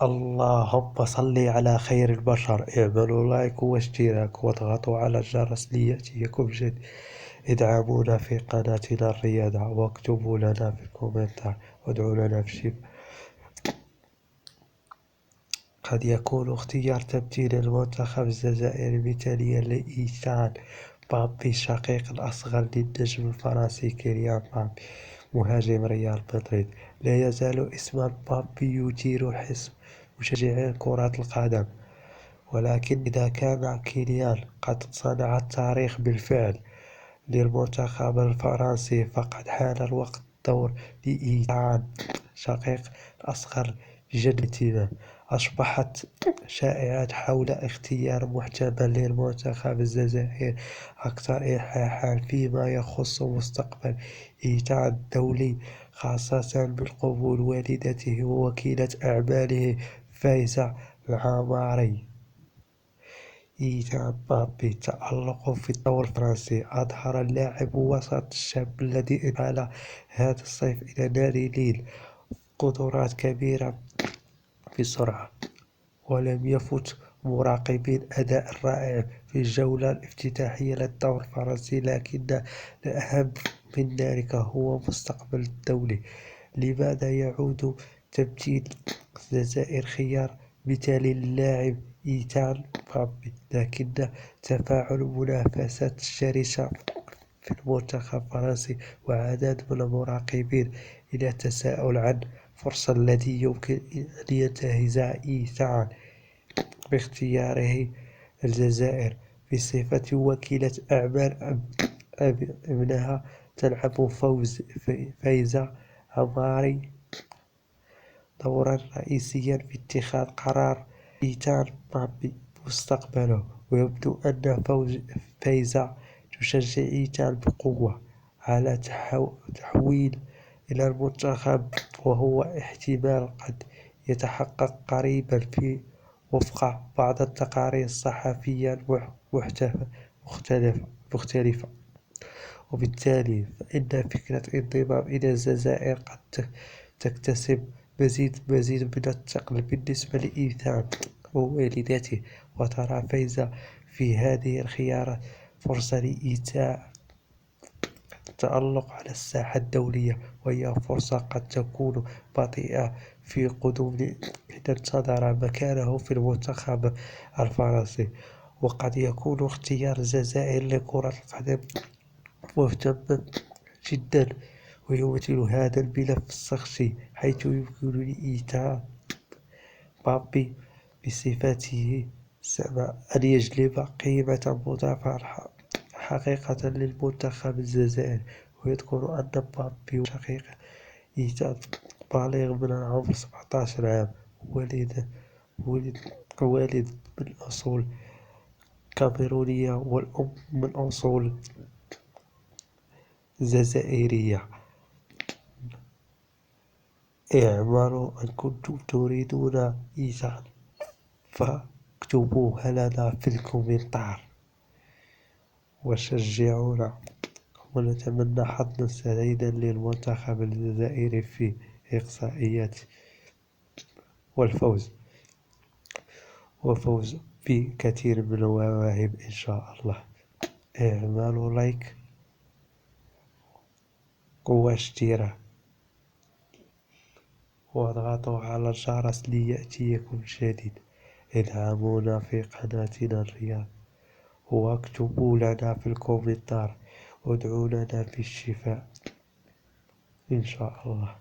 اللهم صل على خير البشر. اعملوا لايك واشتراك واضغطوا على الجرس ليأتيكم جديد. ادعمونا في قناتنا الرياضة واكتبوا لنا في الكومنتار وادعوا لنا بشيء. قد يكون اختيار تبديل المنتخب الجزائري مثاليا لإيثان بابي الشقيق الأصغر للنجم الفرنسي كيليان بابي مهاجم ريال مدريد. لا يزال اسم بابي يثير حسب مشجعي كرة القدم، ولكن إذا كان كيليان قد صنع التاريخ بالفعل للمنتخب الفرنسي، فقد حان الوقت دور لإيثان شقيق الأصغر جد الاهتمام. أصبحت شائعات حول اختيار محتمل للمنتخب الجزائري أكثر إلحاحا فيما يخص مستقبل إيثان الدولي، خاصة بقبول والدته ووكيلة أعماله فايزة العماري. إيثان بابي تألق في الدوري الفرنسي. أظهر اللاعب وسط الشاب الذي انتقل هذا الصيف إلى نادي ليل قدرات كبيرة في السرعة، ولم يفت مراقبين أداء رائع في الجولة الافتتاحية للدوري الفرنسي، لكن الأهم من ذلك هو مستقبل الدولي. لماذا يعود تبديل الجزائر خيار مثالي للاعب إيثان بابي، لكن تفاعل المنافسات الشرسة في المنتخب الفرنسي وعدد من المراقبين إلى تساؤل عن فرصة التي يمكن أن ينتهز إيثان باختياره الجزائر بصفة وكيلة أعمال ابنها تلعب فايزة عماري دورا رئيسيا في اتخاذ قرار إيثان بابي مستقبله. ويبدو أن فايزة تشجع إيثان بقوة على تحويل إلى المنتخب، وهو احتمال قد يتحقق قريبا في وفق بعض التقارير الصحفية مختلفة. وبالتالي فإن فكرة الانضمام إلى الجزائر قد تكتسب مزيد من الثقل بالنسبة لإيثان ووالدته، وترى فايزة في هذه الخيارات فرصة لإيثان التألق على الساحة الدولية، وهي فرصة قد تكون بطيئة في قدوم إذا انتظر مكانه في المنتخب الفرنسي. وقد يكون اختيار الجزائر لكرة القدم مهتما جدا، ويمثل هذا الملف الشخصي، حيث يمكن لإيثان بابي بصفته أن يجلب قيمة مضافة حقيقة للمنتخب الجزائري. ويذكر أن بابي شقيق إيثان بالغ من العمر 17 عام، والد من أصول كاميرونية والأم من أصول جزائرية. اعملوا إن كنتم تريدون إيثان فاكتبوها لنا في الكومنتار وشجعونا، ونتمنى حظا سعيدا للمنتخب الجزائري في إقصائيات وفوز بكثير من المواهب إن شاء الله. اعملوا لايك واشتراك واضغطوا على الجرس ليأتيكم جديد. ادعمونا في قناتنا الرياض واكتبوا لنا في الكومنتار وادعوا لنا بالشفاء إن شاء الله.